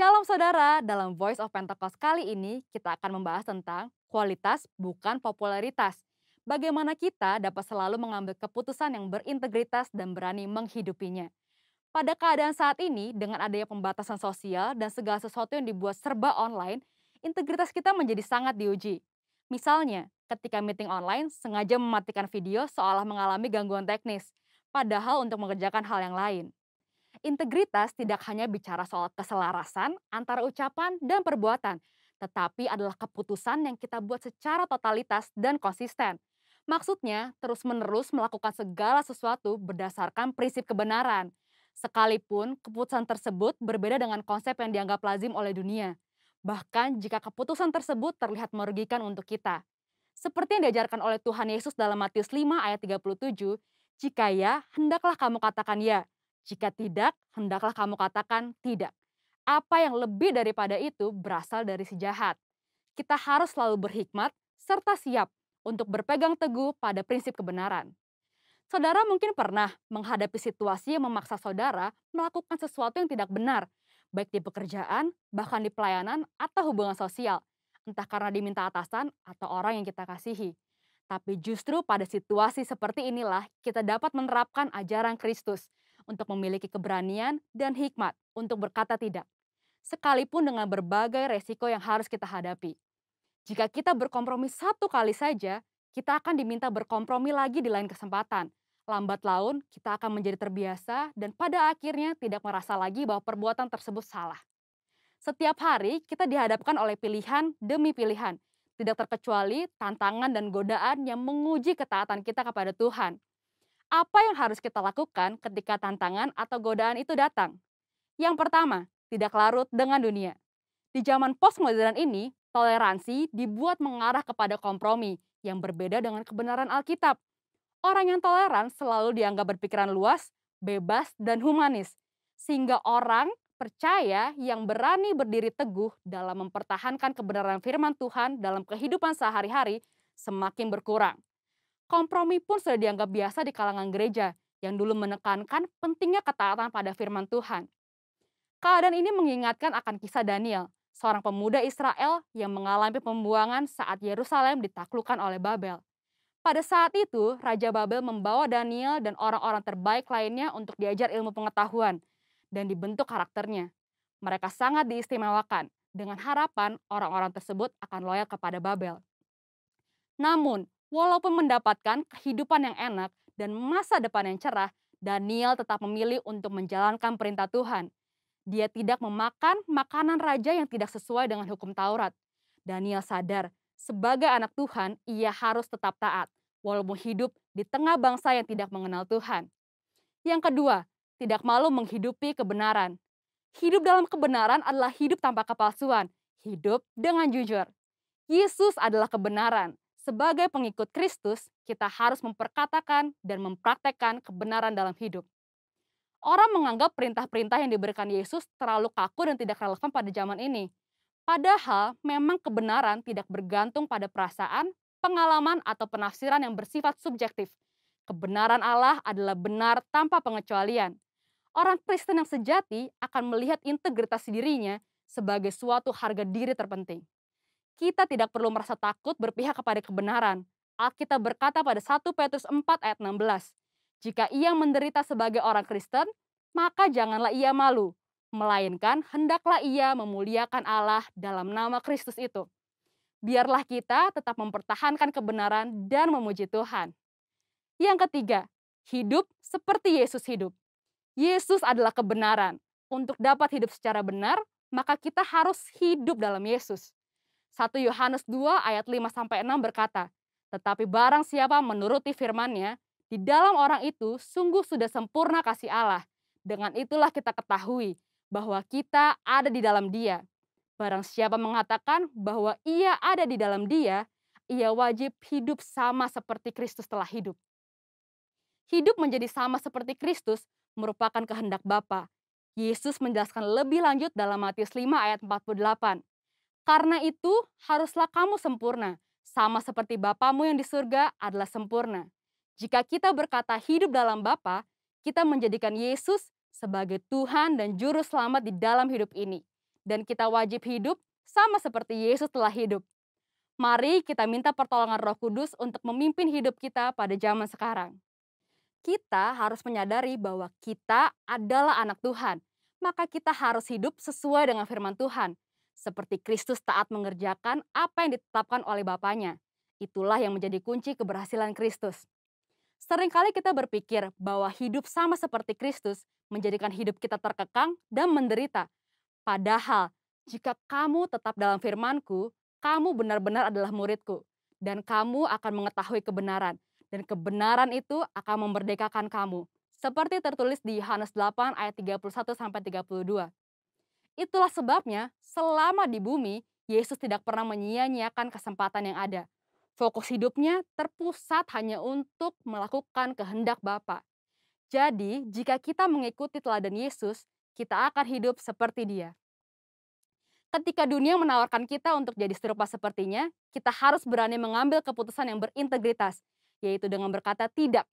Shalom saudara, dalam Voice of Pentecost kali ini kita akan membahas tentang kualitas bukan popularitas. Bagaimana kita dapat selalu mengambil keputusan yang berintegritas dan berani menghidupinya. Pada keadaan saat ini, dengan adanya pembatasan sosial dan segala sesuatu yang dibuat serba online, integritas kita menjadi sangat diuji. Misalnya, ketika meeting online sengaja mematikan video seolah mengalami gangguan teknis, padahal untuk mengerjakan hal yang lain. Integritas tidak hanya bicara soal keselarasan antara ucapan dan perbuatan, tetapi adalah keputusan yang kita buat secara totalitas dan konsisten. Maksudnya, terus-menerus melakukan segala sesuatu berdasarkan prinsip kebenaran. Sekalipun keputusan tersebut berbeda dengan konsep yang dianggap lazim oleh dunia. Bahkan jika keputusan tersebut terlihat merugikan untuk kita. Seperti yang diajarkan oleh Tuhan Yesus dalam Matius 5 ayat 37, jika ya, hendaklah kamu katakan ya. Jika tidak, hendaklah kamu katakan tidak. Apa yang lebih daripada itu berasal dari si jahat. Kita harus selalu berhikmat serta siap untuk berpegang teguh pada prinsip kebenaran. Saudara mungkin pernah menghadapi situasi yang memaksa saudara melakukan sesuatu yang tidak benar, baik di pekerjaan, bahkan di pelayanan atau hubungan sosial, entah karena diminta atasan atau orang yang kita kasihi. Tapi justru pada situasi seperti inilah kita dapat menerapkan ajaran Kristus untuk memiliki keberanian dan hikmat untuk berkata tidak, sekalipun dengan berbagai resiko yang harus kita hadapi. Jika kita berkompromi satu kali saja, kita akan diminta berkompromi lagi di lain kesempatan. Lambat laun, kita akan menjadi terbiasa dan pada akhirnya tidak merasa lagi bahwa perbuatan tersebut salah. Setiap hari, kita dihadapkan oleh pilihan demi pilihan, tidak terkecuali tantangan dan godaan yang menguji ketaatan kita kepada Tuhan. Apa yang harus kita lakukan ketika tantangan atau godaan itu datang? Yang pertama, tidak larut dengan dunia. Di zaman postmodern ini, toleransi dibuat mengarah kepada kompromi yang berbeda dengan kebenaran Alkitab. Orang yang toleran selalu dianggap berpikiran luas, bebas, dan humanis. Sehingga orang percaya yang berani berdiri teguh dalam mempertahankan kebenaran firman Tuhan dalam kehidupan sehari-hari semakin berkurang. Kompromi pun sudah dianggap biasa di kalangan gereja yang dulu menekankan pentingnya ketaatan pada firman Tuhan. Keadaan ini mengingatkan akan kisah Daniel, seorang pemuda Israel yang mengalami pembuangan saat Yerusalem ditaklukkan oleh Babel. Pada saat itu, Raja Babel membawa Daniel dan orang-orang terbaik lainnya untuk diajar ilmu pengetahuan dan dibentuk karakternya. Mereka sangat diistimewakan dengan harapan orang-orang tersebut akan loyal kepada Babel. Namun, walaupun mendapatkan kehidupan yang enak dan masa depan yang cerah, Daniel tetap memilih untuk menjalankan perintah Tuhan. Dia tidak memakan makanan raja yang tidak sesuai dengan hukum Taurat. Daniel sadar, sebagai anak Tuhan, ia harus tetap taat, walaupun hidup di tengah bangsa yang tidak mengenal Tuhan. Yang kedua, tidak malu menghidupi kebenaran. Hidup dalam kebenaran adalah hidup tanpa kepalsuan, hidup dengan jujur. Yesus adalah kebenaran. Sebagai pengikut Kristus, kita harus memperkatakan dan mempraktekkan kebenaran dalam hidup. Orang menganggap perintah-perintah yang diberikan Yesus terlalu kaku dan tidak relevan pada zaman ini. Padahal memang kebenaran tidak bergantung pada perasaan, pengalaman, atau penafsiran yang bersifat subjektif. Kebenaran Allah adalah benar tanpa pengecualian. Orang Kristen yang sejati akan melihat integritas dirinya sebagai suatu harga diri terpenting. Kita tidak perlu merasa takut berpihak kepada kebenaran. Alkitab berkata pada 1 Petrus 4 ayat 16, jika ia menderita sebagai orang Kristen, maka janganlah ia malu, melainkan hendaklah ia memuliakan Allah dalam nama Kristus itu. Biarlah kita tetap mempertahankan kebenaran dan memuji Tuhan. Yang ketiga, hidup seperti Yesus hidup. Yesus adalah kebenaran. Untuk dapat hidup secara benar, maka kita harus hidup dalam Yesus. 1 Yohanes 2 ayat 5-6 berkata, tetapi barang siapa menuruti firman-Nya, di dalam orang itu sungguh sudah sempurna kasih Allah. Dengan itulah kita ketahui bahwa kita ada di dalam Dia. Barang siapa mengatakan bahwa ia ada di dalam Dia, ia wajib hidup sama seperti Kristus telah hidup. Hidup menjadi sama seperti Kristus merupakan kehendak Bapa. Yesus menjelaskan lebih lanjut dalam Matius 5 ayat 48. Karena itu haruslah kamu sempurna, sama seperti Bapamu yang di surga adalah sempurna. Jika kita berkata hidup dalam Bapa, kita menjadikan Yesus sebagai Tuhan dan Juru Selamat di dalam hidup ini. dan kita wajib hidup sama seperti Yesus telah hidup. Mari kita minta pertolongan Roh Kudus untuk memimpin hidup kita pada zaman sekarang. Kita harus menyadari bahwa kita adalah anak Tuhan, maka kita harus hidup sesuai dengan firman Tuhan. Seperti Kristus taat mengerjakan apa yang ditetapkan oleh Bapanya. Itulah yang menjadi kunci keberhasilan Kristus. Seringkali kita berpikir bahwa hidup sama seperti Kristus menjadikan hidup kita terkekang dan menderita. Padahal, jika kamu tetap dalam firman-Ku, kamu benar-benar adalah murid-Ku, dan kamu akan mengetahui kebenaran, dan kebenaran itu akan memerdekakan kamu. Seperti tertulis di Yohanes 8 ayat 31-32. Itulah sebabnya, selama di bumi, Yesus tidak pernah menyia-nyiakan kesempatan yang ada. Fokus hidupnya terpusat hanya untuk melakukan kehendak Bapa. Jadi, jika kita mengikuti teladan Yesus, kita akan hidup seperti Dia. Ketika dunia menawarkan kita untuk jadi serupa sepertinya, kita harus berani mengambil keputusan yang berintegritas, yaitu dengan berkata tidak.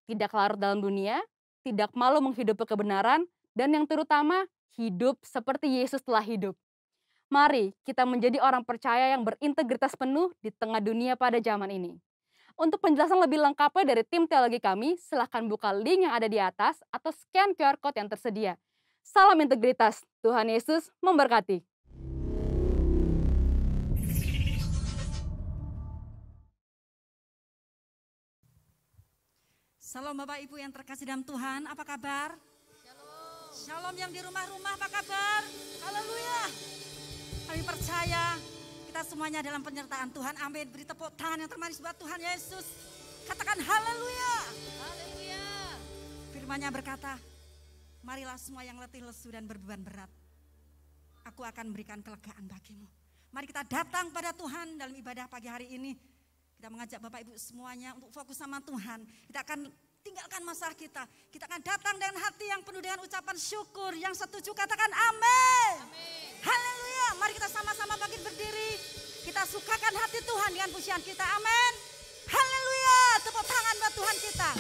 Tidak larut dalam dunia, tidak malu menghidupi kebenaran, dan yang terutama, hidup seperti Yesus telah hidup. Mari kita menjadi orang percaya yang berintegritas penuh di tengah dunia pada zaman ini. Untuk penjelasan lebih lengkapnya dari tim teologi kami, silahkan buka link yang ada di atas atau scan QR Code yang tersedia. Salam integritas, Tuhan Yesus memberkati. Salam Bapak Ibu yang terkasih dalam Tuhan, apa kabar? Shalom. Shalom yang di rumah-rumah, apa kabar? Haleluya. Kami percaya kita semuanya dalam penyertaan Tuhan. Amin. Beri tepuk tangan yang termanis buat Tuhan Yesus. Katakan haleluya. Haleluya. Firman-Nya berkata, marilah semua yang letih lesu dan berbeban berat. Aku akan memberikan kelegaan bagimu. Mari kita datang pada Tuhan dalam ibadah pagi hari ini. Kita mengajak Bapak Ibu semuanya untuk fokus sama Tuhan. Kita akan tinggalkan masalah kita. Kita akan datang dengan hati yang penuh dengan ucapan syukur. Yang setuju katakan amin. Haleluya. Mari kita sama-sama bangkit berdiri. Kita sukakan hati Tuhan dengan pujian kita. Amin. Haleluya. Tepuk tangan buat Tuhan kita.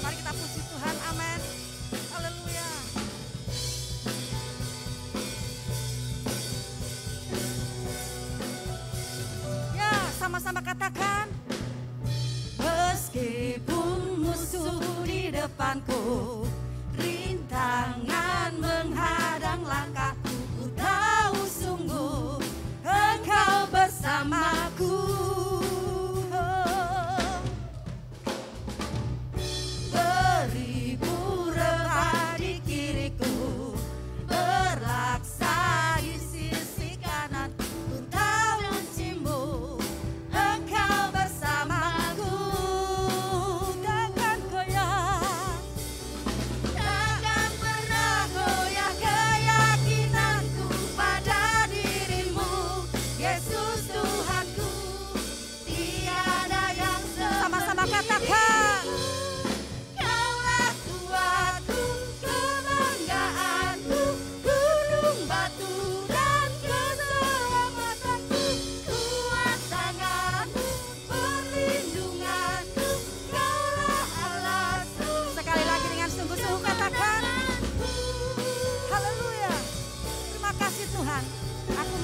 Mari kita puji Tuhan. Amin. Haleluya. Sama-sama katakan, meskipun musuh di depanku, rintangan menghadang langkahku, ku tahu sungguh Engkau bersamaku. Beribu rebah di kiriku, berlaksa di sisi kanan, ku tahu kuncimu.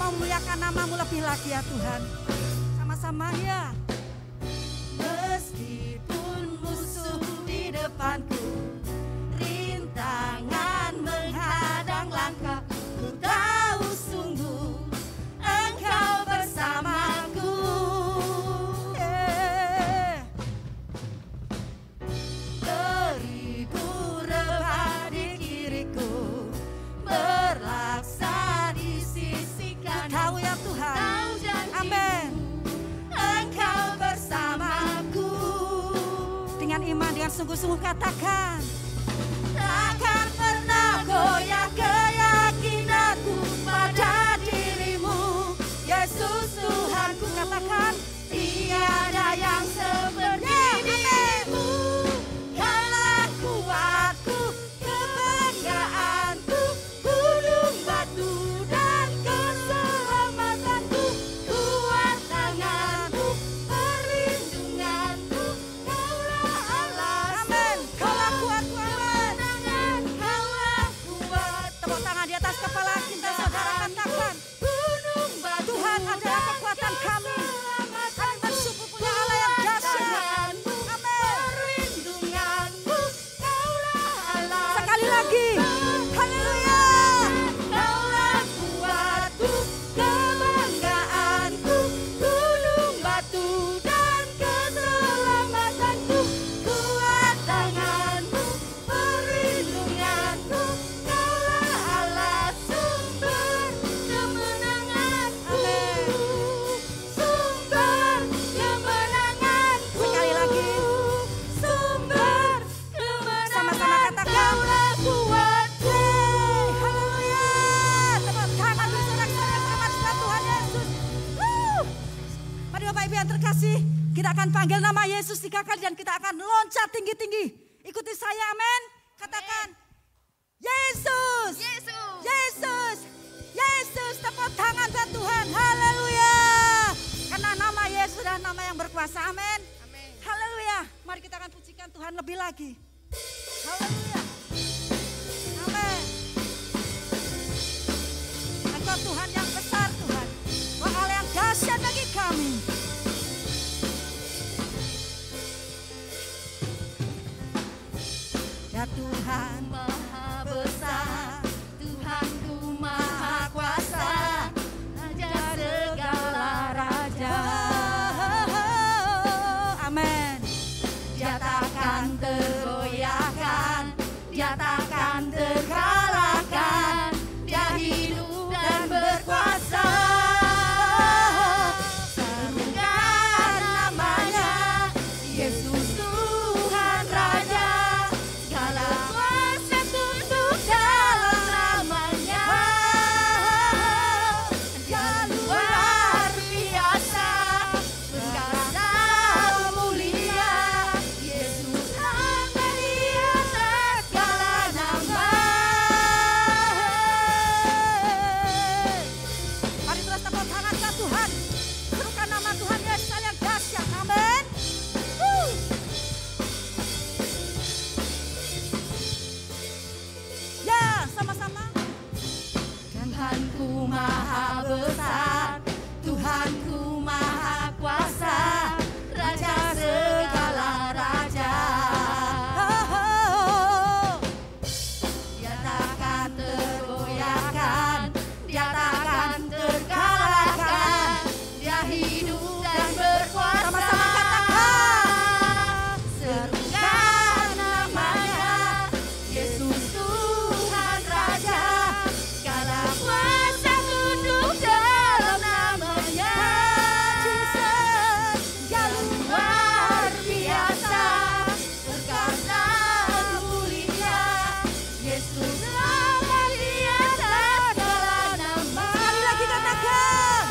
Memuliakan nama-Mu lebih lagi ya Tuhan. Sama-sama ya. Meskipun musuh di depanku, rintangan menghadang langkah, ku tahu sungguh Engkau bersamaku. Beribu rebah di kiriku, berlaksa di sisi tahu ya Tuhan, amin. Engkau bersamaku. Dengan iman, dengan sungguh-sungguh katakan, takkan pernah goyah keyakinanku pada dirimu, Yesus Tuhanku. Katakan, tiada yang seperti dirimu. Kaulah kuatku, kebanggaanku, gunung batu dan keselamatanku, kuat tanganmu, perlindunganku, Kaulah Allah. Amin. Kaulah kuatku, adalah kekuatan kami. Kami bersyukur punya Allah yang dahsyat. Amin. Sekali lagi. Haleluya. Kaulah kuatku, kebanggaanku, gunung batu dan keselamatanku, kuat tanganmu, perlindunganku, kaulah Allah sumber kemenanganku, sumber kemenanganku. Sekali lagi. Sumber kemenangan. Sama-sama katakan. Kaulah kuatku. Haleluya. Tepuk tangan bersorak-sorai hormat Tuhan Yesus. Mari Bapak Ibu yang terkasih, kita akan panggil nama Yesus 3 kali dan kita akan loncat tinggi-tinggi. Ikuti saya, amin. Katakan, Yesus. Yesus. Yesus. Yesus. Tepuk tangan buat Tuhan. Haleluya. Karena nama Yesus adalah nama yang berkuasa, amin. Amin. Haleluya. Mari kita akan pujikan Tuhan lebih lagi. Haleluya. Amin. Engkau Tuhan yang besar, Tuhan. Engkau Allah yang dahsyat bagi kami. Ya Tuhan, Maha besar, Tuhanku maha kuasa, Raja segala raja. amin. Dia takkan tergoyahkan, dia takkan terkalahkan, dia hidup dan berkuasa. Serukan namanya, Yesus Tuhan Raja, segala kuasa tunduk dalam namanya. Dia luar biasa, perkasa mulia, Yesus nama di atas segala nama. Mari terus tepuk tangan ke Tuhan. Serukan nama Tuhan Yesus yang dahsyat. Amin. Ya, sama-sama. Tuhanku maha besar, Tuhanku maha kuasa, Raja segala raja. Dia takkan tergoyahkan, dia takkan terkalahkan, dia hidup dan berkuasa. Sama-sama katakan. Serukan namanya, Yesus Tuhan Raja, segala kuasa tunduk dalam namanya. Dia luar biasa, perkasa mulia, Yesus nama di atas segala nama. Sekali lagi katakan.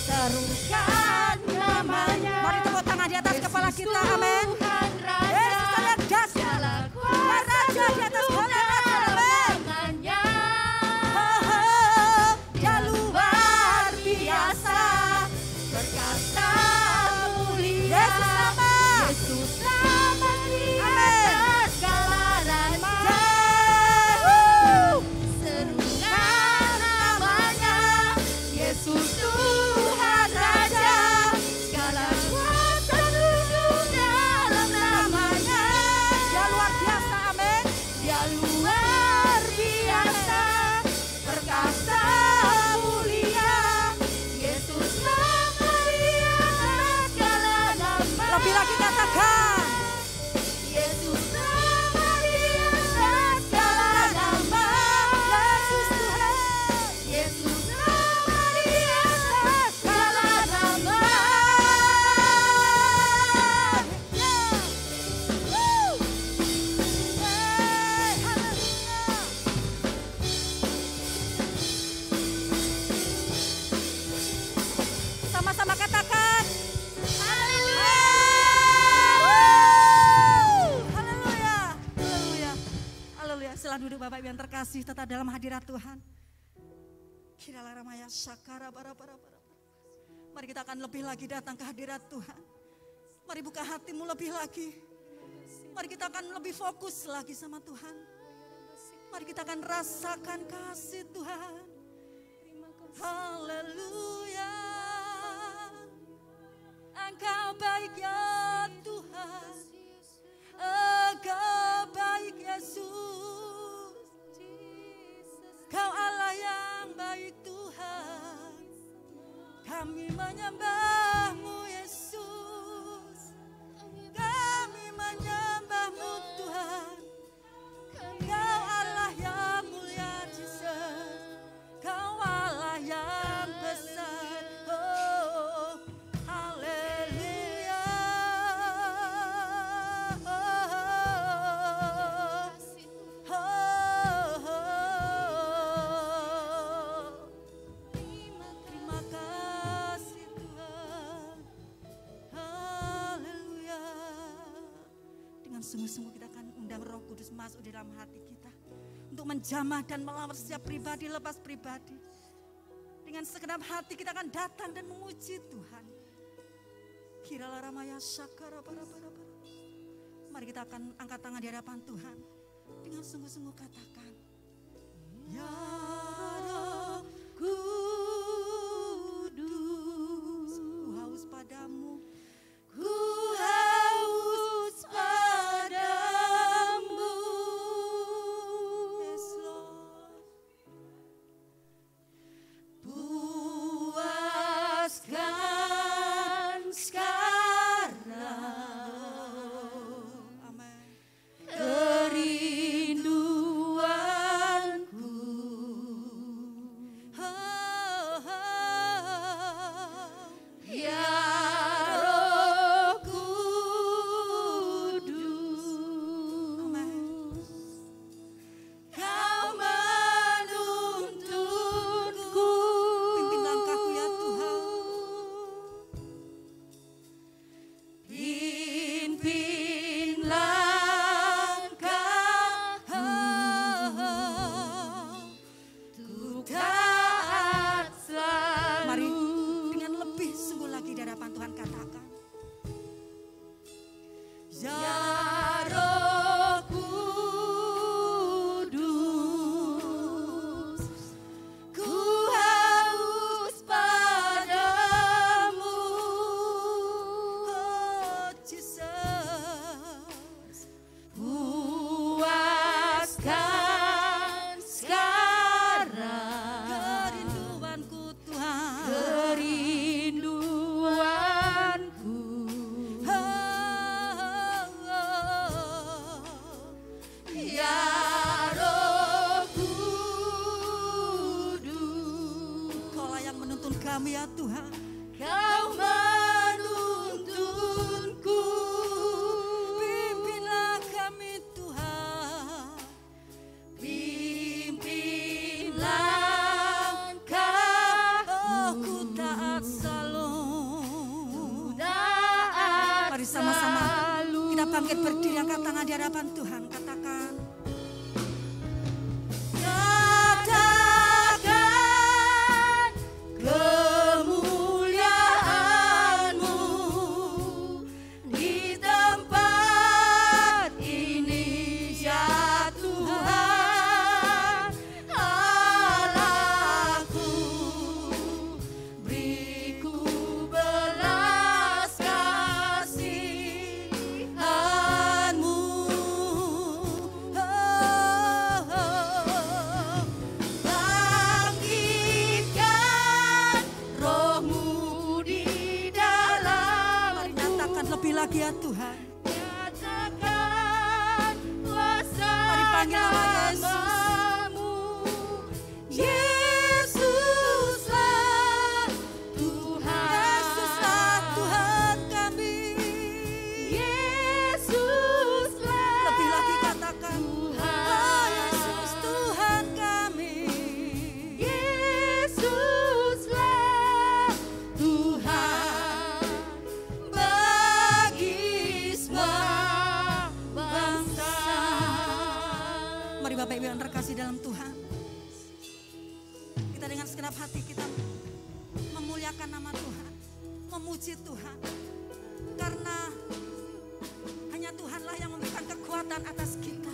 Serukan namanya, Mari tepuk tangan di atas kepala kita. Amin. Tuhan Raja, Yesus yang dahsyat. segala kuasa Raja di atas tunduk segala raja. dalam Amin. tangannya. Dia Dia luar biasa, perkasa mulia, Yesus nama. Yesus nama di Amin. atas segala nama. Serukan namanya, Yesus Tuhan Raja, segala kuasa tunduk dalam namanya. Dia luar biasa. Amin. Dia luar biasa, perkasa mulia, Yesus nama di atas segala nama. Lebih lagi katakan. Yesus nama di atas segala nama. Yesus Tuhan. Yesus nama di atas segala nama. Sama-sama katakan. Haleluya. Haleluya. Haleluya. Haleluya. Silakan duduk Bapak Ibu yang terkasih tetap dalam hadirat Tuhan. Kiralah ramaya syakara bara. Mari kita akan lebih lagi datang ke hadirat Tuhan. Mari buka hatimu lebih lagi. Mari kita akan lebih fokus lagi sama Tuhan. Mari kita akan rasakan kasih Tuhan. Haleluya. Kami menyembah-Mu Yesus. Kami menyembah-Mu Tuhan. Kau Allah yang mulia Jesus. Kau Allah yang besar. Oh, haleluya. Terima kasih Tuhan. Haleluya. Dengan sungguh-sungguh kita akan undang Roh Kudus masuk di dalam hati kita untuk menjamah dan melamar setiap pribadi lepas pribadi. Dengan segenap hati kita akan datang dan memuji Tuhan. Kirala ramaya syakara bara. Mari kita akan angkat tangan di hadapan Tuhan. Dengan sungguh-sungguh katakan, Ya Roh Kudus, ku haus padamu. Ku haus padamu. Yes, Lord. Puaskan sekarang, amin, kerinduanku. Ya Roh Kudus, amin. Kau menuntunku. Pimpin langkahku ya Tuhan. Pimpin langkahku untuk taat selalu. Mari dengan lebih sungguh lagi di hadapan Tuhan katakan, Ya Roh Kudus, ku haus padamu. Oh Jesus, puaskan sekarang kerinduanku Tuhan. Kerinduanku. Ya Roh Kudus, Kaulah yang menuntun kami ya Tuhan. Kau menuntunku. Pimpinlah kami Tuhan. Pimpin langkahku. Oh, ku taat selalu. Mari sama-sama kita bangkit berdiri, angkat tangan di hadapan Tuhan. Katakan, katakan kemuliaan-Mu di tempat ini ya Tuhan. Allahku, beriku belas kasihan-Mu. Bangkitkan roh-Mu di dalam. Mari nyatakan lebih lagi ya Tuhan. Nyatakan kuasa. Mari panggil nama Yesus. Yesuslah Tuhan. Yesuslah Tuhan kami. Yesuslah. Lebih lagi katakan, oh Yesus Tuhan kami. Yesuslah Tuhan bagi semua bangsa. Mari Bapak Ibu yang terkasih dalam Tuhan, kita dengan segenap hati kita memuliakan nama Tuhan, memuji Tuhan, karena hanya Tuhanlah yang memberikan kekuatan atas kita.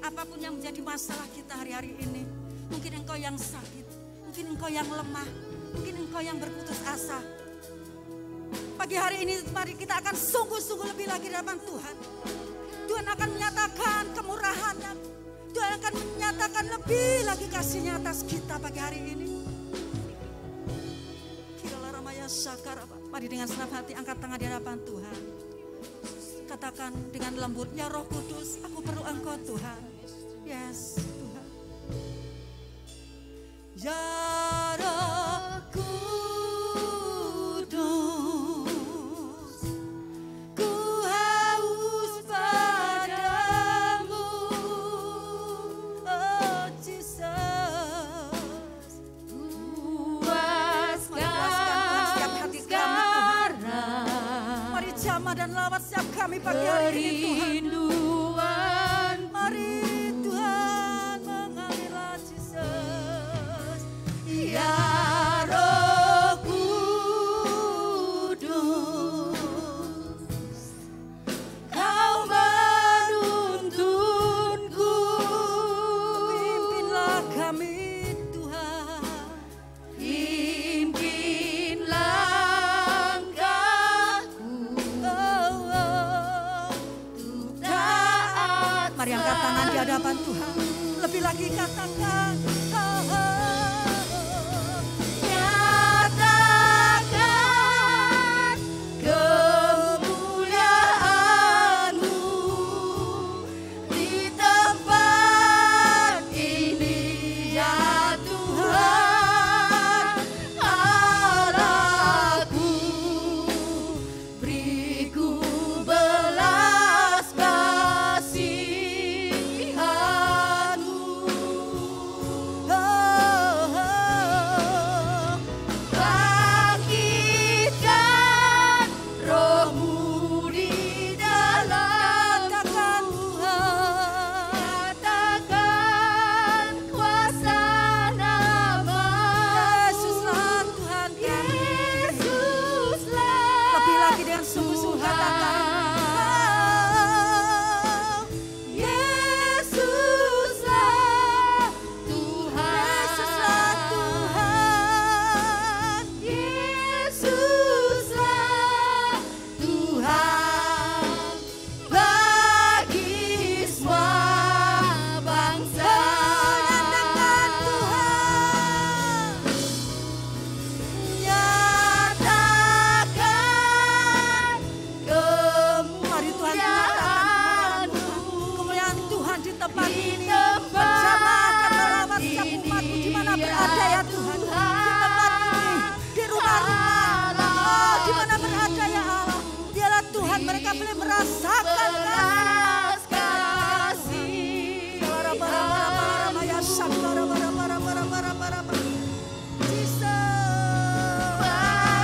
Apapun yang menjadi masalah kita hari-hari ini, mungkin engkau yang sakit, mungkin engkau yang lemah, mungkin engkau yang berputus asa. Pagi hari ini mari kita akan sungguh-sungguh lebih lagi di hadapan Tuhan. Tuhan akan menyatakan kemurahan-Nya. Tuhan akan menyatakan lebih lagi kasih-Nya atas kita pagi hari ini. Mari dengan senang hati angkat tangan di hadapan Tuhan. Katakan dengan lembut, ya Roh Kudus, aku perlu Engkau Tuhan. Yes, Tuhan. Ya Roh Kudus, ku haus padamu, oh Jesus. Dan lawat setiap kami pagi hari ini Tuhan. Mari Tuhan mengalirlah Jesus. Ya Roh Kudus, Kau menuntunku, pimpinlah kami Tuhan. Mari angkat tangan di hadapan Tuhan. Lebih lagi katakan, nyatakan kemuliaan-Mu di tempat ini, ya Tuhan Allahku. Beriku belas kasih mereka boleh merasakan kasih.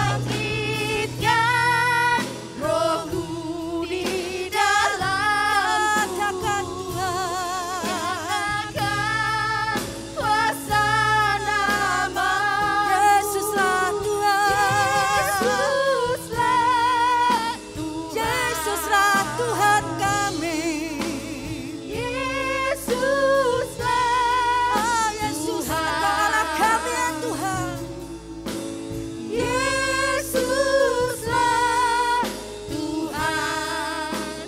Bangkitkan rohku di dalam, katakan Tuhan, katakan kuasa nama Yesuslah Tuhan, Yesuslah Tuhan kami, Yesuslah, Yesus Allah kami ya Tuhan, Yesuslah Tuhan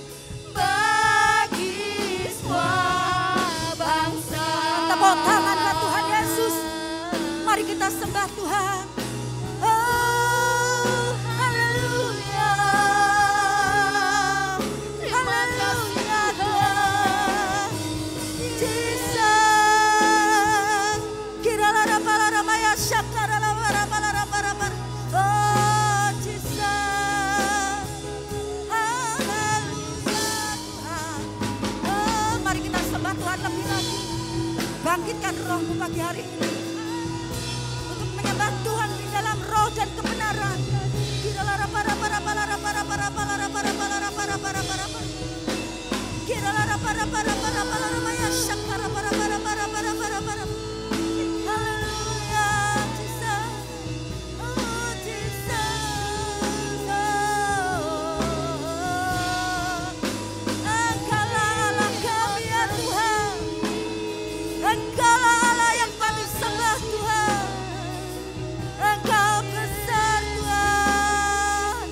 bagi semua bangsa. Tepuk tangan buat Tuhan Yesus. Mari kita sembah Tuhan. Oh, haleluya. Haleluya Tuhan. Jesus. Kiralara palara maya syakara lara palara para. Oh, Jesus. Haleluya Tuhan. Oh, mari kita sembah Tuhan lebih lagi. Bangkitkan rohmu pagi hari ini untuk menyembah Tuhan di dalam roh dan kebenaran. Kiralara para. Kiralara para maya syakara para. Haleluya Jesus. Oh Jesus. Engkaulah Allah kami ya Tuhan. Engkaulah Allah yang kami sembah Tuhan. Engkau besar Tuhan.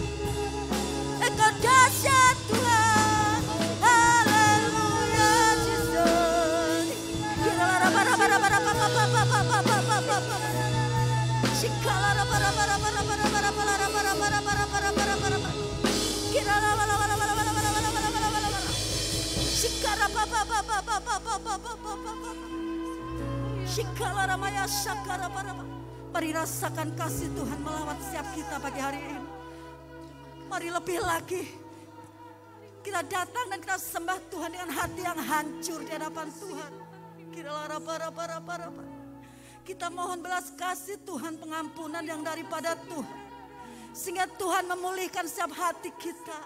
Engkau dahsyat Tuhan. Haleluya Jesus. Mari rasakan kasih Tuhan melawat setiap kita pagi hari ini. Mari lebih lagi kita datang dan kita sembah Tuhan dengan hati yang hancur di hadapan Tuhan. Kita mohon belas kasih Tuhan, pengampunan yang daripada Tuhan. Sehingga Tuhan memulihkan setiap hati kita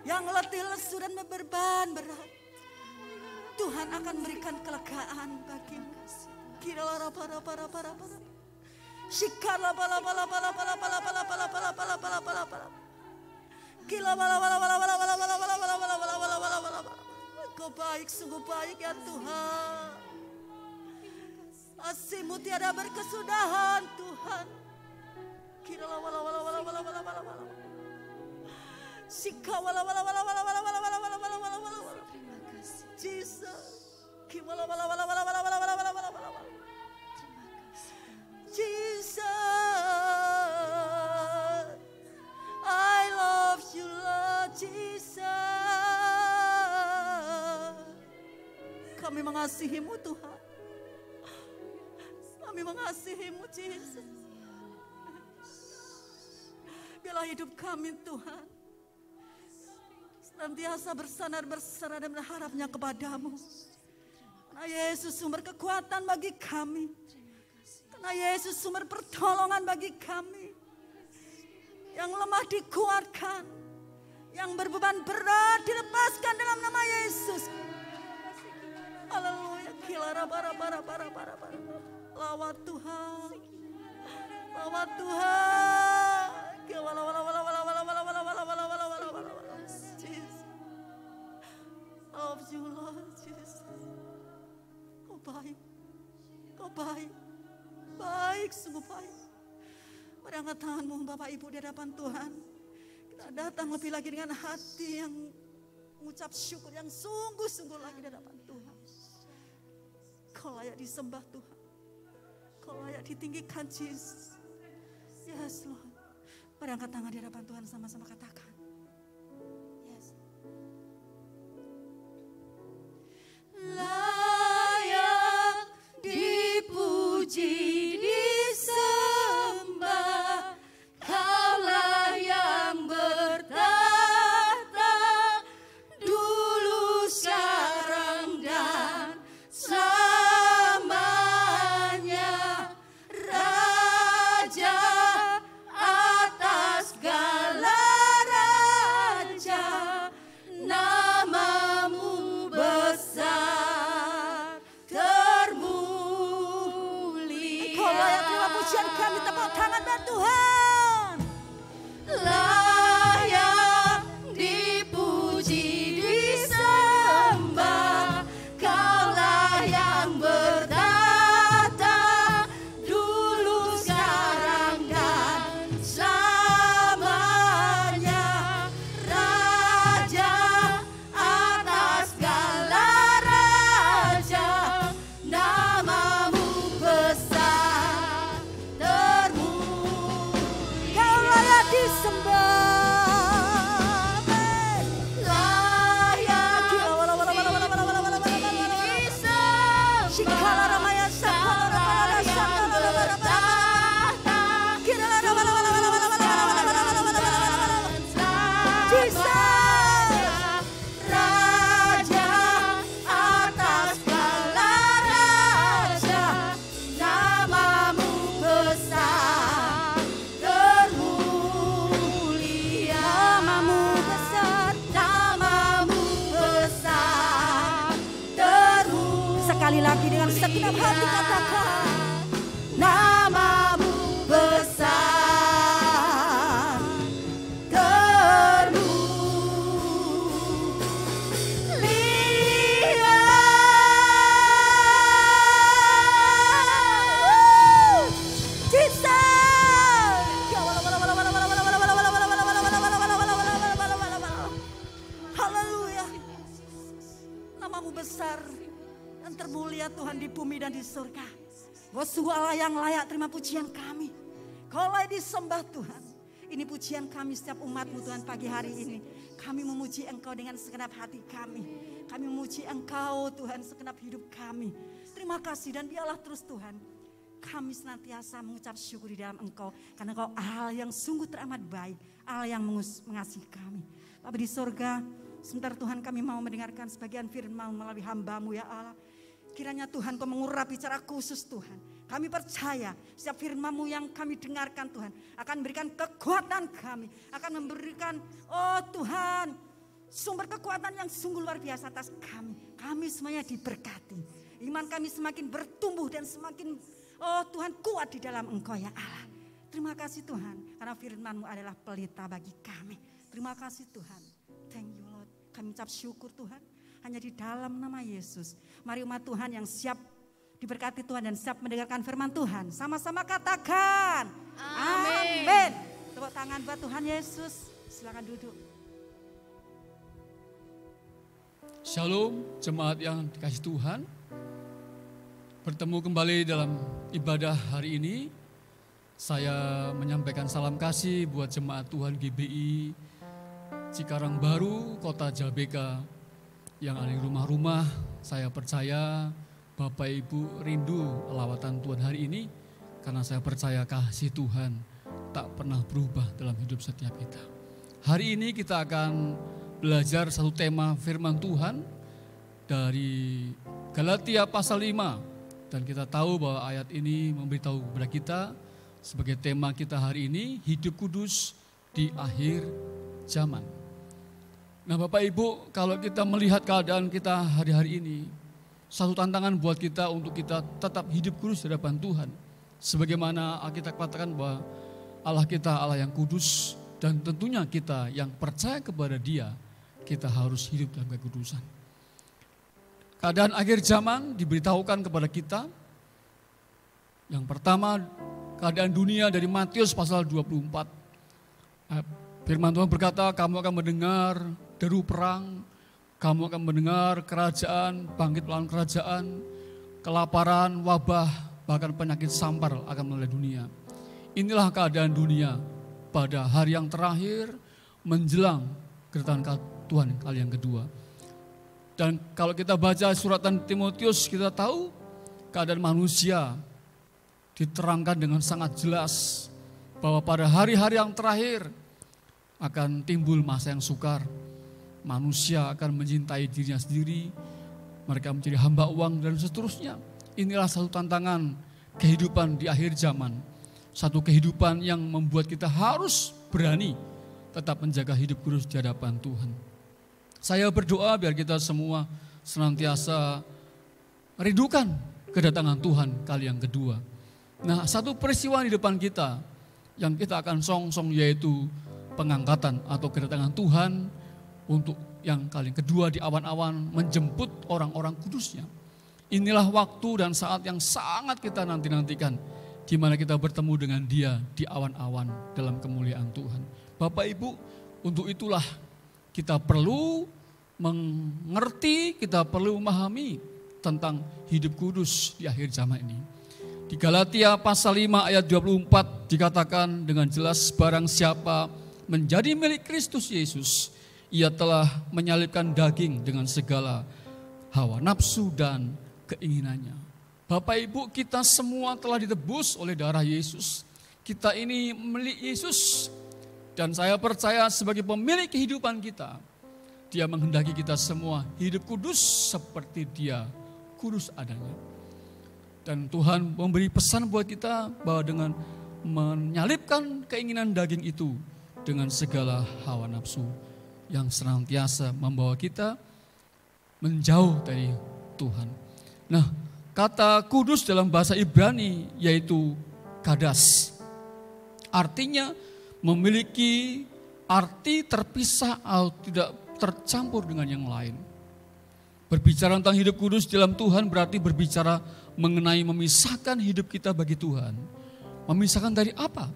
yang letih lesu dan beban berat. Tuhan akan berikan kelegaan bagimu. Kau baik, sungguh baik ya Tuhan. Kasih-Mu tiada berkesudahan Tuhan. Jesus. Jesus, I love you, Lord Jesus. Kami mengasihi-Mu Tuhan. Kami mengasihi-Mu Jesus. Biarlah hidup kami Tuhan senantiasa bersandar dan berharapnya kepadamu. Karena Yesus sumber kekuatan bagi kami. Karena Yesus sumber pertolongan bagi kami. Yang lemah dikuatkan. Yang berbeban berat dilepaskan dalam nama Yesus. Haleluya. Lawat Tuhan. Lawat Tuhan. Jesus. Love you Lord Jesus. Kau baik. Kau baik. Baik, sungguh baik. Mari angkat tanganmu Bapak Ibu di hadapan Tuhan. Kita datang lebih lagi dengan hati yang mengucap syukur yang sungguh-sungguh lagi di hadapan Tuhan. Kau layak disembah Tuhan. Kau layak ditinggikan Jesus. Yes Lord. Mari angkat tangan di hadapan Tuhan sama-sama katakan. Yes. Layak dipuji, disembah, Kaulah yang bertahta, dulu, sekarang, dan selamanya. Raja atas segala raja, namamu besar, termulia. Kau layak terima pujian kami, tepuk tangan buat Tuhan. Layak dipuji, disembah, Kaulah yang bertahta, dulu, sekarang, dan selamanya. Raja atas segala raja, namamu besar, termulia. Kau layak disembah. Layak disembah, Kaulah yang bertahta, Raja atas segala raja, namamu besar, termulia. Namamu besar. Namamu besar, termulia. Sekali lagi dengan segenap hati katakan. Namamu besar, Haleluya. Namamu besar dan termulia Tuhan di bumi dan di surga. Kau sungguh Allah yang layak terima pujian kami. Kau layak disembah Tuhan. Ini pujian kami setiap umat-Mu Tuhan pagi hari ini. Kami memuji Engkau dengan segenap hati kami. Kami memuji Engkau Tuhan segenap hidup kami. Terima kasih dan biarlah terus Tuhan. Kami senantiasa mengucap syukur di dalam Engkau. Karena Engkau Allah yang sungguh teramat baik. Allah yang mengasihi kami. Bapa di sorga, sebentar Tuhan kami mau mendengarkan sebagian firman melalui hamba-Mu ya Allah. Kiranya Tuhan Kau mengurapi secara khusus Tuhan. Kami percaya setiap firman-Mu yang kami dengarkan Tuhan akan memberikan kekuatan kami. Akan memberikan oh Tuhan sumber kekuatan yang sungguh luar biasa atas kami. Kami semuanya diberkati. Iman kami semakin bertumbuh dan semakin oh Tuhan kuat di dalam Engkau ya Allah. Terima kasih Tuhan karena firman-Mu adalah pelita bagi kami. Terima kasih Tuhan. Thank you Lord. Kami ucap syukur Tuhan. Hanya di dalam nama Yesus. Mari umat Tuhan yang siap diberkati Tuhan dan siap mendengarkan firman Tuhan. Sama-sama katakan. Amin. Tepuk tangan buat Tuhan Yesus. Silakan duduk. Shalom jemaat yang dikasih Tuhan. Bertemu kembali dalam ibadah hari ini. Saya menyampaikan salam kasih buat jemaat Tuhan GBI Cikarang Baru, Kota Jabeka yang ada di rumah-rumah. Saya percaya Bapak Ibu rindu lawatan Tuhan hari ini karena saya percaya kasih Tuhan tak pernah berubah dalam hidup setiap kita. Hari ini kita akan belajar satu tema firman Tuhan dari Galatia pasal 5 dan kita tahu bahwa ayat ini memberitahu kepada kita sebagai tema kita hari ini hidup kudus di akhir zaman. Nah Bapak Ibu, kalau kita melihat keadaan kita hari-hari ini, satu tantangan buat kita untuk kita tetap hidup kudus di hadapan Tuhan. Sebagaimana Alkitab katakan bahwa Allah kita Allah yang kudus dan tentunya kita yang percaya kepada Dia, kita harus hidup dalam kekudusan. Keadaan akhir zaman diberitahukan kepada kita. Yang pertama, keadaan dunia dari Matius pasal 24. Firman Tuhan berkata, kamu akan mendengar deru perang, kamu akan mendengar kerajaan, bangkit melawan kerajaan, kelaparan, wabah, bahkan penyakit sampar akan melanda dunia. Inilah keadaan dunia pada hari yang terakhir menjelang kedatangan Tuhan kali yang kedua. Dan kalau kita baca suratan Timotius, kita tahu keadaan manusia diterangkan dengan sangat jelas bahwa pada hari-hari yang terakhir akan timbul masa yang sukar. Manusia akan mencintai dirinya sendiri, mereka menjadi hamba uang dan seterusnya. Inilah satu tantangan kehidupan di akhir zaman. Satu kehidupan yang membuat kita harus berani tetap menjaga hidup kudus di hadapan Tuhan. Saya berdoa biar kita semua senantiasa merindukan kedatangan Tuhan kali yang kedua. Nah, satu peristiwa di depan kita yang kita akan song-song yaitu pengangkatan atau kedatangan Tuhan untuk yang kali kedua di awan-awan menjemput orang-orang kudusnya. Inilah waktu dan saat yang sangat kita nanti-nantikan di mana kita bertemu dengan Dia di awan-awan dalam kemuliaan Tuhan. Bapak Ibu, untuk itulah kita perlu mengerti, kita perlu memahami tentang hidup kudus di akhir zaman ini. Di Galatia pasal 5 ayat 24 dikatakan dengan jelas, barang siapa menjadi milik Kristus Yesus, ia telah menyalibkan daging dengan segala hawa nafsu dan keinginannya. Bapak Ibu, kita semua telah ditebus oleh darah Yesus. Kita ini milik Yesus. Dan saya percaya sebagai pemilik kehidupan kita, Dia menghendaki kita semua hidup kudus seperti Dia kudus adanya. Dan Tuhan memberi pesan buat kita bahwa dengan menyalibkan keinginan daging itu dengan segala hawa nafsu yang senantiasa membawa kita menjauh dari Tuhan. Nah, kata kudus dalam bahasa Ibrani yaitu kadas. Artinya memiliki arti terpisah atau tidak tercampur dengan yang lain. Berbicara tentang hidup kudus dalam Tuhan berarti berbicara mengenai memisahkan hidup kita bagi Tuhan. Memisahkan dari apa?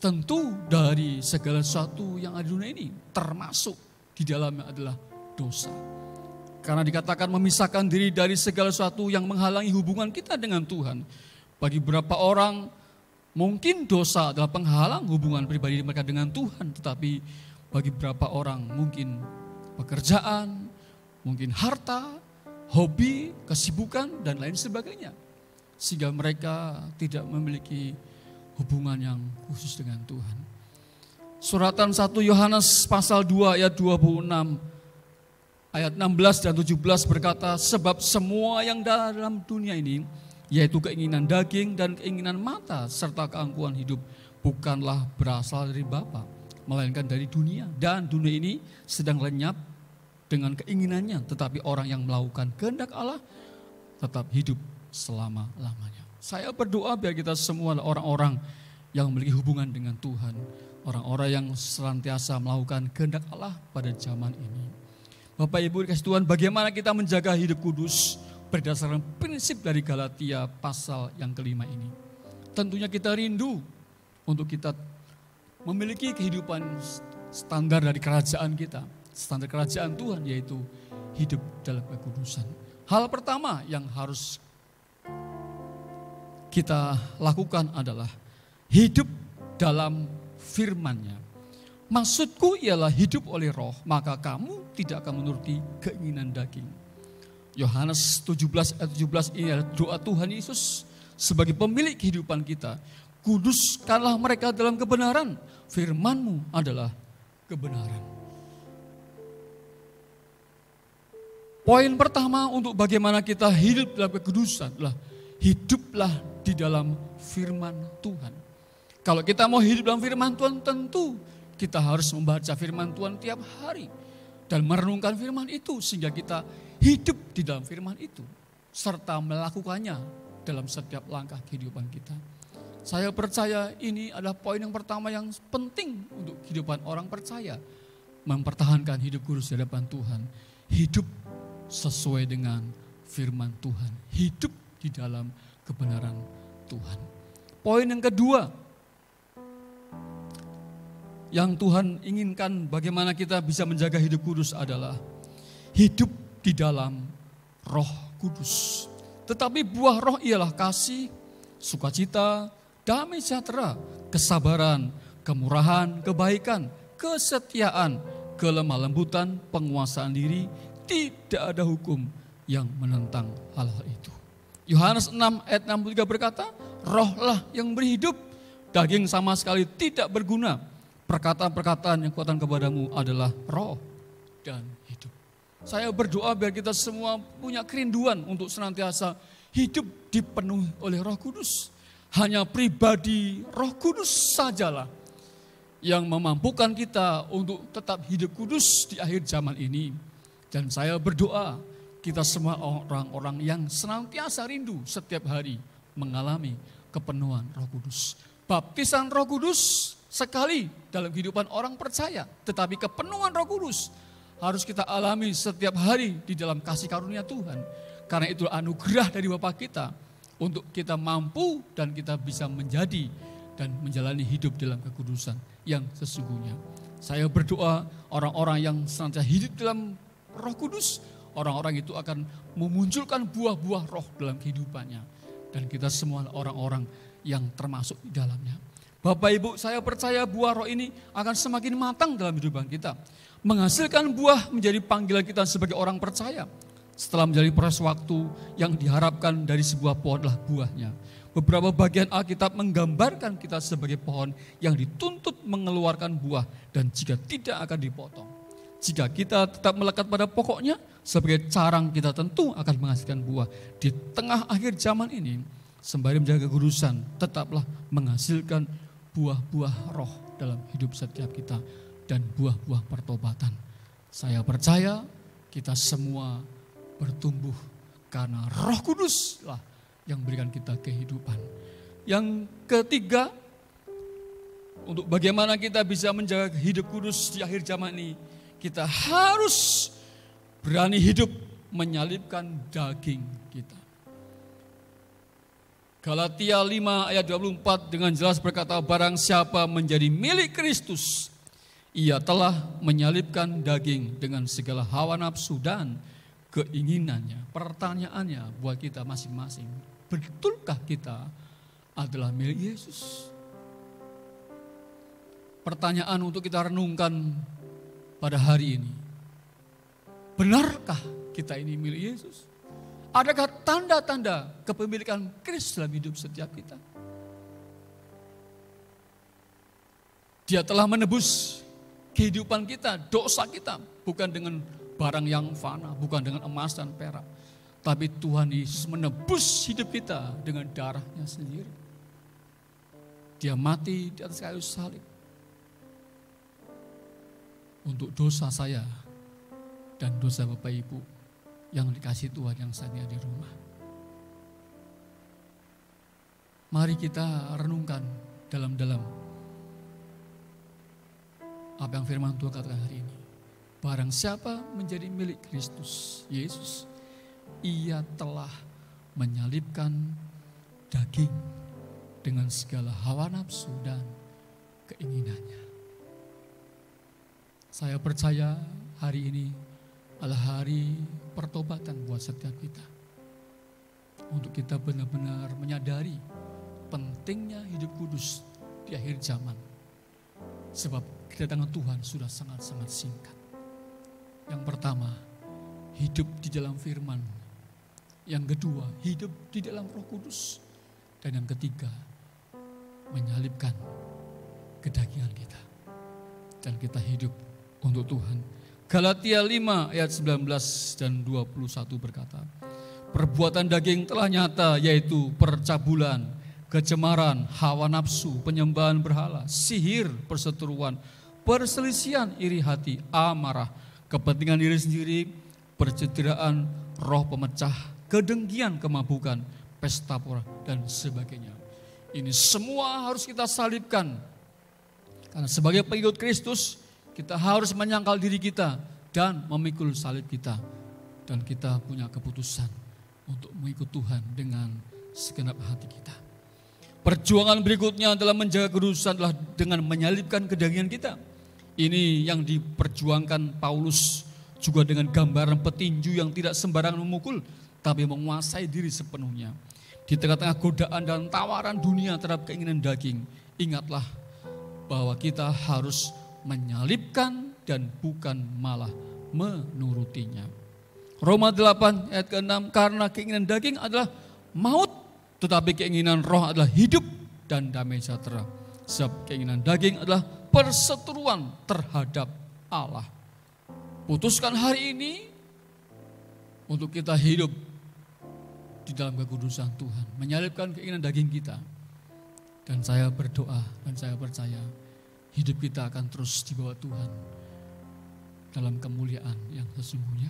Tentu dari segala sesuatu yang ada di dunia ini, termasuk di dalamnya adalah dosa. Karena dikatakan memisahkan diri dari segala sesuatu yang menghalangi hubungan kita dengan Tuhan. Bagi beberapa orang, Mungkin dosa adalah penghalang hubungan pribadi mereka dengan Tuhan, tetapi bagi beberapa orang mungkin pekerjaan, mungkin harta, hobi, kesibukan, dan lain sebagainya. Sehingga mereka tidak memiliki hubungan yang khusus dengan Tuhan. Suratan 1 Yohanes pasal 2 ayat 26, ayat 16 dan 17 berkata, sebab semua yang dalam dunia ini, yaitu keinginan daging dan keinginan mata, serta keangkuhan hidup, bukanlah berasal dari Bapa, melainkan dari dunia. Dan dunia ini sedang lenyap dengan keinginannya, tetapi orang yang melakukan kehendak Allah tetap hidup selama-lamanya. Saya berdoa biar kita semua orang-orang yang memiliki hubungan dengan Tuhan, orang-orang yang senantiasa melakukan kehendak Allah pada zaman ini. Bapak Ibu dikasih Tuhan, bagaimana kita menjaga hidup kudus berdasarkan prinsip dari Galatia pasal yang kelima ini. Tentunya kita rindu untuk kita memiliki kehidupan standar dari kerajaan kita, standar kerajaan Tuhan, yaitu hidup dalam kekudusan. Hal pertama yang harus kita lakukan adalah hidup dalam firman-Nya. Maksudku ialah hidup oleh roh, maka kamu tidak akan menuruti keinginan daging. Yohanes 17 ayat 17 ini adalah doa Tuhan Yesus sebagai pemilik kehidupan kita. Kuduskanlah mereka dalam kebenaran, firman-Mu adalah kebenaran. Poin pertama untuk bagaimana kita hidup dalam kekudusan adalah hiduplah di dalam firman Tuhan. Kalau kita mau hidup dalam firman Tuhan, tentu kita harus membaca firman Tuhan tiap hari dan merenungkan firman itu sehingga kita hidup di dalam firman itu serta melakukannya dalam setiap langkah kehidupan kita. Saya percaya ini adalah poin yang pertama yang penting untuk kehidupan orang percaya, mempertahankan hidup kudus di hadapan Tuhan, hidup sesuai dengan firman Tuhan, hidup di dalam kebenaran Tuhan. Poin yang kedua yang Tuhan inginkan bagaimana kita bisa menjaga hidup kudus adalah hidup di dalam Roh Kudus. Tetapi buah roh ialah kasih, sukacita, damai sejahtera, kesabaran, kemurahan, kebaikan, kesetiaan, kelemah lembutan, penguasaan diri. Tidak ada hukum yang menentang hal-hal itu. Yohanes 6 ayat 63 berkata, rohlah yang beri hidup, daging sama sekali tidak berguna. Perkataan-perkataan yang kuatkan kepadamu adalah roh dan hidup. Saya berdoa biar kita semua punya kerinduan untuk senantiasa hidup dipenuhi oleh Roh Kudus. Hanya pribadi Roh Kudus sajalah yang memampukan kita untuk tetap hidup kudus di akhir zaman ini. Dan saya berdoa kita semua orang-orang yang senantiasa rindu setiap hari mengalami kepenuhan Roh Kudus. Baptisan Roh Kudus sekali dalam kehidupan orang percaya, tetapi kepenuhan Roh Kudus harus kita alami setiap hari di dalam kasih karunia Tuhan. Karena itu anugerah dari Bapa kita untuk kita mampu dan kita bisa menjadi dan menjalani hidup dalam kekudusan yang sesungguhnya. Saya berdoa orang-orang yang senantiasa hidup dalam Roh Kudus, orang-orang itu akan memunculkan buah-buah roh dalam kehidupannya. Dan kita semua orang-orang yang termasuk di dalamnya. Bapak Ibu, saya percaya buah roh ini akan semakin matang dalam kehidupan kita. Menghasilkan buah menjadi panggilan kita sebagai orang percaya. Setelah menjadi proses waktu yang diharapkan dari sebuah pohon adalah buahnya. Beberapa bagian Alkitab menggambarkan kita sebagai pohon yang dituntut mengeluarkan buah dan jika tidak akan dipotong. Jika kita tetap melekat pada pokoknya, sebagai carang kita tentu akan menghasilkan buah. Di tengah akhir zaman ini, sembari menjaga kekudusan, tetaplah menghasilkan buah-buah roh dalam hidup setiap kita dan buah-buah pertobatan. Saya percaya kita semua bertumbuh karena Roh Kudus lah yang berikan kita kehidupan. Yang ketiga, untuk bagaimana kita bisa menjaga hidup kudus di akhir zaman ini, kita harus berani hidup menyalibkan daging kita. Galatia 5 ayat 24 dengan jelas berkata, barang siapa menjadi milik Kristus, ia telah menyalibkan daging dengan segala hawa nafsu dan keinginannya. Pertanyaannya buat kita masing-masing, betulkah kita adalah milik Yesus. Pertanyaan untuk kita renungkan pada hari ini. Benarkah kita ini milik Yesus? Adakah tanda-tanda kepemilikan Kristus dalam hidup setiap kita? Dia telah menebus kehidupan kita, dosa kita, bukan dengan barang yang fana, bukan dengan emas dan perak. Tapi Tuhan Yesus menebus hidup kita dengan darahnya sendiri. Dia mati di atas kayu salib untuk dosa saya dan dosa Bapak Ibu yang dikasih Tuhan yang saatnya di rumah. Mari kita renungkan dalam-dalam apa yang firman Tuhan katakan hari ini. Barang siapa menjadi milik Kristus Yesus, ia telah menyalibkan daging dengan segala hawa nafsu dan keinginannya. Saya percaya hari ini adalah hari pertobatan buat setiap kita. Untuk kita benar-benar menyadari pentingnya hidup kudus di akhir zaman. Sebab kedatangan Tuhan sudah sangat-sangat singkat. Yang pertama, hidup di dalam firman. Yang kedua, hidup di dalam Roh Kudus. Dan yang ketiga, menyalibkan kedagingan kita. Dan kita hidup untuk Tuhan. Galatia 5 ayat 19 dan 21 berkata, perbuatan daging telah nyata, yaitu percabulan, kecemaran, hawa nafsu, penyembahan berhala, sihir, perseteruan, perselisihan, iri hati, amarah, kepentingan diri sendiri, percederaan, roh pemecah, kedengkian, kemabukan, pesta pora, dan sebagainya. Ini semua harus kita salibkan. Karena sebagai pengikut Kristus, kita harus menyangkal diri kita dan memikul salib kita. Dan kita punya keputusan untuk mengikut Tuhan dengan segenap hati kita. Perjuangan berikutnya adalah menjaga kudusan adalah dengan menyalibkan kedagingan kita. Ini yang diperjuangkan Paulus juga dengan gambaran petinju yang tidak sembarangan memukul, tapi menguasai diri sepenuhnya. Di tengah-tengah godaan dan tawaran dunia terhadap keinginan daging, ingatlah bahwa kita harus menyalibkan dan bukan malah menurutinya. Roma 8 ayat ke-6, karena keinginan daging adalah maut, tetapi keinginan roh adalah hidup dan damai sejahtera. Sebab keinginan daging adalah perseteruan terhadap Allah. Putuskan hari ini untuk kita hidup di dalam kekudusan Tuhan, menyalibkan keinginan daging kita. Dan saya berdoa dan saya percaya hidup kita akan terus dibawa Tuhan dalam kemuliaan yang sesungguhnya.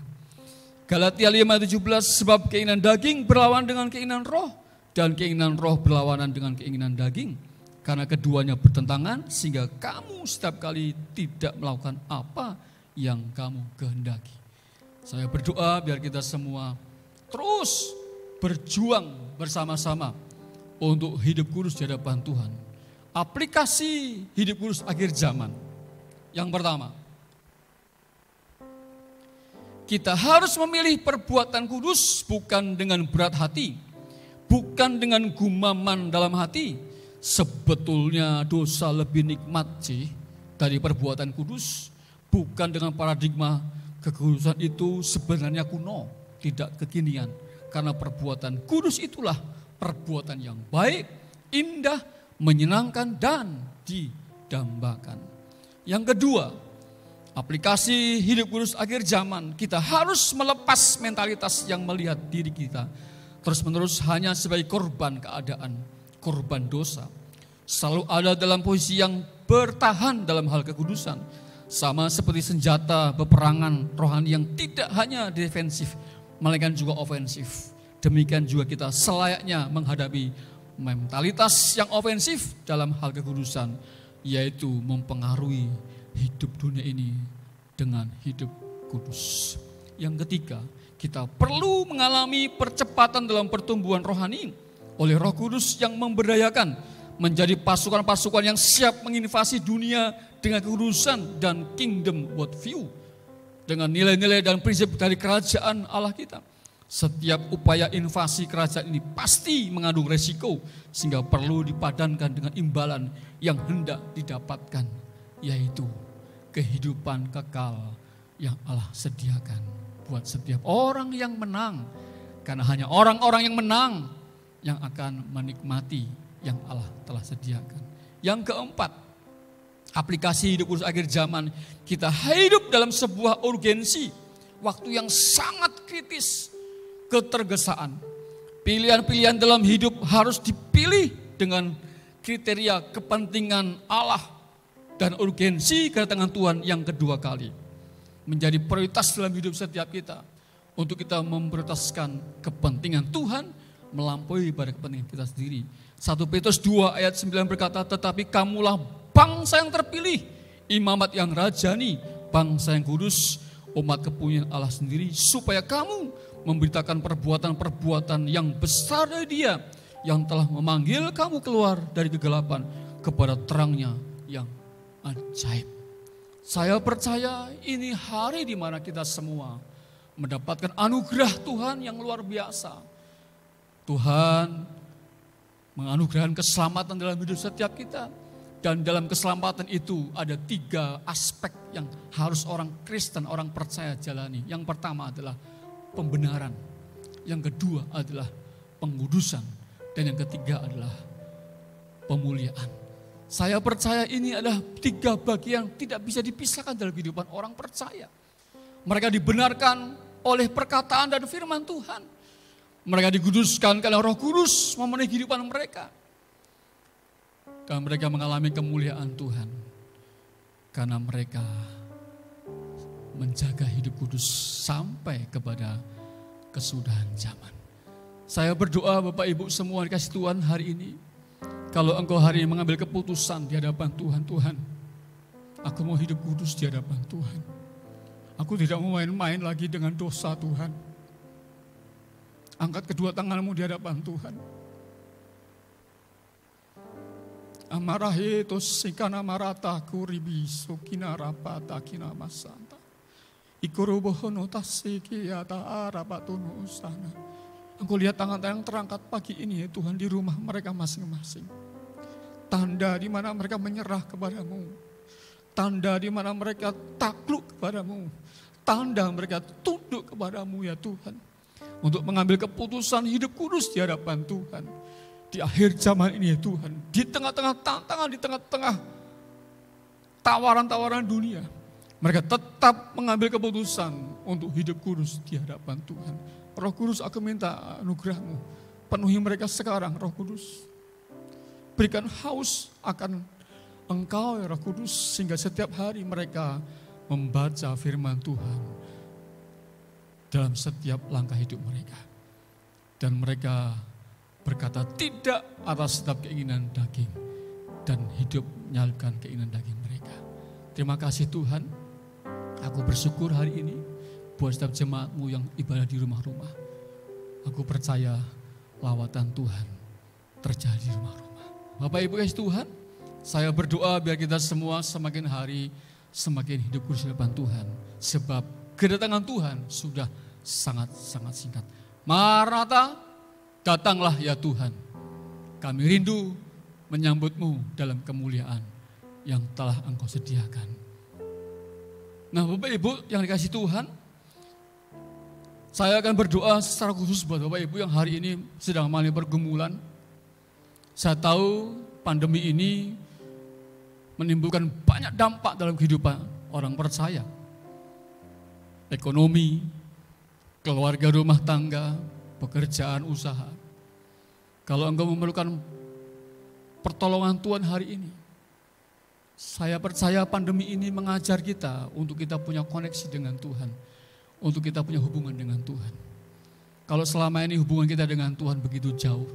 Galatia 5:17, sebab keinginan daging berlawan dengan keinginan roh, dan keinginan roh berlawanan dengan keinginan daging. Karena keduanya bertentangan, sehingga kamu setiap kali tidak melakukan apa yang kamu kehendaki. Saya berdoa biar kita semua terus berjuang bersama-sama untuk hidup kudus di hadapan Tuhan. Aplikasi hidup kudus akhir zaman. Yang pertama, kita harus memilih perbuatan kudus bukan dengan berat hati, bukan dengan gumaman dalam hati. Sebetulnya dosa lebih nikmat sih dari perbuatan kudus, bukan dengan paradigma kekudusan itu sebenarnya kuno, tidak kekinian. Karena perbuatan kudus itulah perbuatan yang baik, indah, menyenangkan dan didambakan. Yang kedua, aplikasi hidup kudus akhir zaman, kita harus melepas mentalitas yang melihat diri kita terus-menerus hanya sebagai korban keadaan, korban dosa. Selalu ada dalam posisi yang bertahan dalam hal kekudusan. Sama seperti senjata peperangan rohani yang tidak hanya defensif, melainkan juga ofensif. Demikian juga kita selayaknya menghadapi mentalitas yang ofensif dalam hal kekudusan, yaitu mempengaruhi hidup dunia ini dengan hidup kudus. Yang ketiga, kita perlu mengalami percepatan dalam pertumbuhan rohani oleh Roh Kudus yang memberdayakan, menjadi pasukan-pasukan yang siap menginvasi dunia dengan kekudusan dan kingdom worldview, dengan nilai-nilai dan prinsip dari kerajaan Allah kita. Setiap upaya invasi kerajaan ini pasti mengandung resiko, sehingga perlu dipadankan dengan imbalan yang hendak didapatkan, yaitu kehidupan kekal yang Allah sediakan buat setiap orang yang menang. Karena hanya orang-orang yang menang yang akan menikmati yang Allah telah sediakan. Yang keempat, aplikasi hidup kudus akhir zaman, kita hidup dalam sebuah urgensi, waktu yang sangat kritis, ketergesaan. Pilihan-pilihan dalam hidup harus dipilih dengan kriteria kepentingan Allah dan urgensi kedatangan Tuhan yang kedua kali. Menjadi prioritas dalam hidup setiap kita. Untuk kita memprioritaskan kepentingan Tuhan melampaui pada kepentingan kita sendiri. 1 Petrus 2 ayat 9 berkata, tetapi kamulah bangsa yang terpilih, imamat yang rajani, bangsa yang kudus, umat kepunyaan Allah sendiri, supaya kamu memberitakan perbuatan-perbuatan yang besar dari Dia yang telah memanggil kamu keluar dari kegelapan kepada terangnya yang ajaib. Saya percaya ini hari di mana kita semua mendapatkan anugerah Tuhan yang luar biasa. Tuhan menganugerahkan keselamatan dalam hidup setiap kita. Dan dalam keselamatan itu ada 3 aspek yang harus orang Kristen, orang percaya jalani. Yang pertama adalah pembenaran. Yang kedua adalah pengudusan. Dan yang ketiga adalah pemuliaan. Saya percaya ini adalah 3 bagian yang tidak bisa dipisahkan dalam kehidupan orang percaya. Mereka dibenarkan oleh perkataan dan firman Tuhan. Mereka dikuduskan karena Roh Kudus memenuhi kehidupan mereka. Dan mereka mengalami kemuliaan Tuhan. Karena mereka menjaga hidup kudus sampai kepada kesudahan zaman. Saya berdoa Bapak Ibu semua dikasih Tuhan hari ini. Kalau engkau hari ini mengambil keputusan di hadapan Tuhan, Tuhan, aku mau hidup kudus di hadapan Tuhan. Aku tidak mau main-main lagi dengan dosa Tuhan. Angkat kedua tanganmu di hadapan Tuhan. Amarahe tosikana marata kuribi sokina rapata kina masanta. Ikurubohono tasiki yata arapatuno usana. Engkau lihat tangan-tangan yang terangkat pagi ini ya Tuhan di rumah mereka masing-masing. Tanda di mana mereka menyerah kepadamu. Tanda di mana mereka takluk kepadamu. Tanda mereka tunduk kepadamu ya Tuhan. Untuk mengambil keputusan hidup kudus di hadapan Tuhan. Di akhir zaman ini ya Tuhan. Di tengah-tengah tantangan, di tengah-tengah tawaran-tawaran dunia. Mereka tetap mengambil keputusan untuk hidup kudus di hadapan Tuhan. Roh Kudus, aku minta anugerah-Mu. Penuhi mereka sekarang Roh Kudus. Berikan haus akan Engkau ya Roh Kudus. Sehingga setiap hari mereka membaca firman Tuhan. Dalam setiap langkah hidup mereka. Dan mereka berkata tidak atas setiap keinginan daging. Dan hidup menyalibkan keinginan daging mereka. Terima kasih Tuhan. Aku bersyukur hari ini buat setiap jemaat-Mu yang ibadah di rumah-rumah. Aku percaya lawatan Tuhan terjadi di rumah-rumah. Bapak Ibu kasih Tuhan, saya berdoa biar kita semua semakin hari semakin hidup kudus di depan Tuhan. Sebab kedatangan Tuhan sudah sangat-sangat singkat. Maranatha, datanglah ya Tuhan. Kami rindu menyambut-Mu dalam kemuliaan yang telah Engkau sediakan. Nah Bapak Ibu yang dikasih Tuhan, saya akan berdoa secara khusus buat Bapak Ibu yang hari ini sedang mengalami pergumulan. Saya tahu pandemi ini menimbulkan banyak dampak dalam kehidupan orang percaya. Ekonomi, keluarga rumah tangga, pekerjaan, usaha. Kalau engkau memerlukan pertolongan Tuhan hari ini, saya percaya pandemi ini mengajar kita untuk kita punya koneksi dengan Tuhan. Untuk kita punya hubungan dengan Tuhan. Kalau selama ini hubungan kita dengan Tuhan begitu jauh,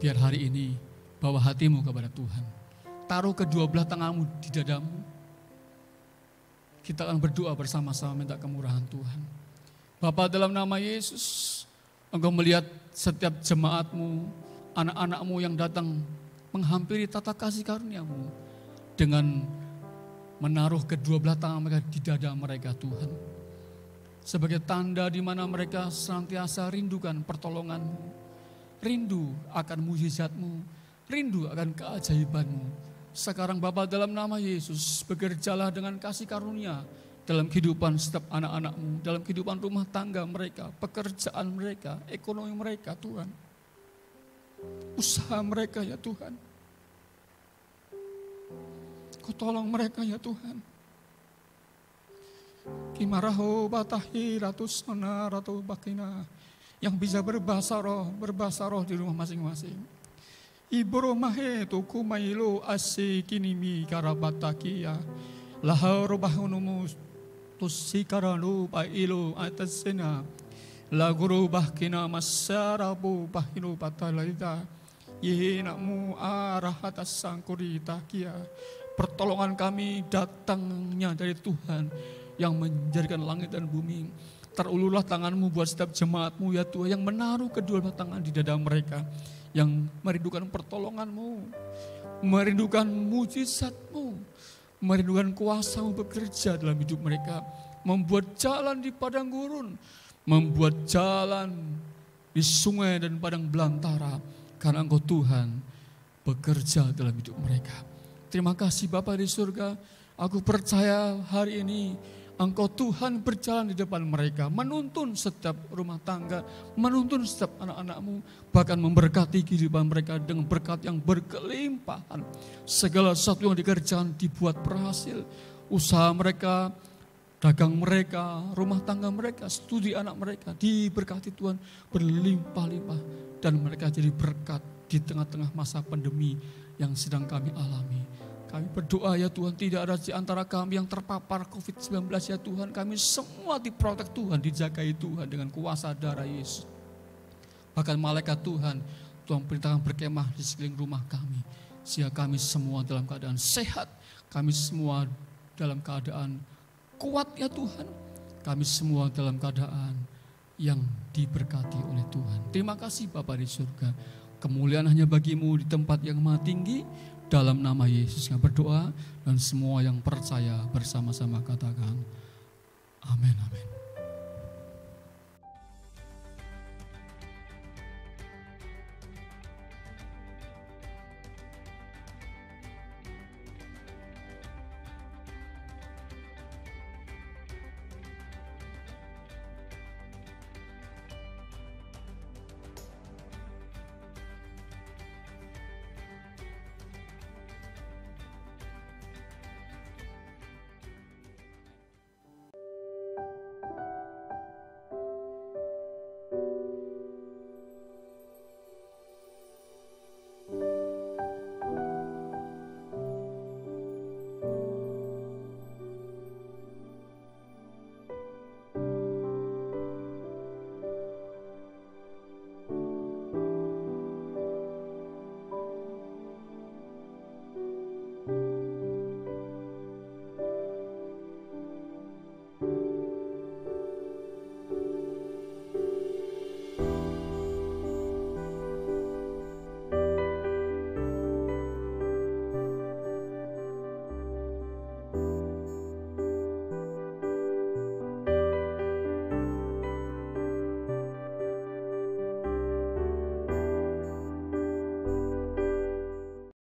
biar hari ini bawa hatimu kepada Tuhan. Taruh kedua belah tanganmu di dadamu. Kita akan berdoa bersama-sama minta kemurahan Tuhan. Bapa dalam nama Yesus, Engkau melihat setiap jemaat-Mu, anak-anak-Mu yang datang menghampiri tata kasih karunia-Mu dengan menaruh kedua belah tangan mereka di dada mereka Tuhan. sebagai tanda di mana mereka senantiasa rindukan pertolongan-Mu, rindu akan mujizat-Mu, rindu akan keajaiban-Mu. Sekarang Bapa, dalam nama Yesus, bekerjalah dengan kasih karunia dalam kehidupan setiap anak-anak-Mu, dalam kehidupan rumah tangga mereka, pekerjaan mereka, ekonomi mereka Tuhan, usaha mereka ya Tuhan. Kau tolong mereka ya Tuhan. Kimaraho batahi ratu sana ratu bakina, yang bisa berbahasa roh di rumah masing-masing. Ibro mahe tuku mailo ase kinimi karabatakia lahau robahunumu tusikaranu pailo atasena laguru bahkina masarabu bahinu patalalita yenamu arah atas sangkurita kia. Pertolongan kami datangnya dari Tuhan yang menjadikan langit dan bumi. Terulurlah tangan-Mu buat setiap jemaat-Mu ya Tuhan, yang menaruh kedua belah tangan di dada mereka, yang merindukan pertolongan-Mu, merindukan mujizat-Mu, merindukan kuasa-Mu bekerja dalam hidup mereka, membuat jalan di padang gurun, membuat jalan di sungai dan padang belantara, karena Engkau Tuhan bekerja dalam hidup mereka. Terima kasih Bapa di surga, aku percaya hari ini Engkau Tuhan berjalan di depan mereka, menuntun setiap rumah tangga, menuntun setiap anak-anak-Mu, bahkan memberkati kehidupan mereka dengan berkat yang berkelimpahan. Segala sesuatu yang dikerjakan dibuat berhasil, usaha mereka, dagang mereka, rumah tangga mereka, studi anak mereka, diberkati Tuhan berlimpah-limpah, dan mereka jadi berkat di tengah-tengah masa pandemi yang sedang kami alami. Kami berdoa ya Tuhan, tidak ada di antara kami yang terpapar COVID-19 ya Tuhan. Kami semua diprotek Tuhan, dijagai Tuhan dengan kuasa darah Yesus. Bahkan malaikat Tuhan perintahkan berkemah di sekeliling rumah kami. Sehingga kami semua dalam keadaan sehat, kami semua dalam keadaan kuat ya Tuhan. Kami semua dalam keadaan yang diberkati oleh Tuhan. Terima kasih Bapa di surga. Kemuliaan hanya bagi-Mu di tempat yang maha tinggi. Dalam nama Yesus kami berdoa, dan semua yang percaya bersama-sama katakan amin, amin.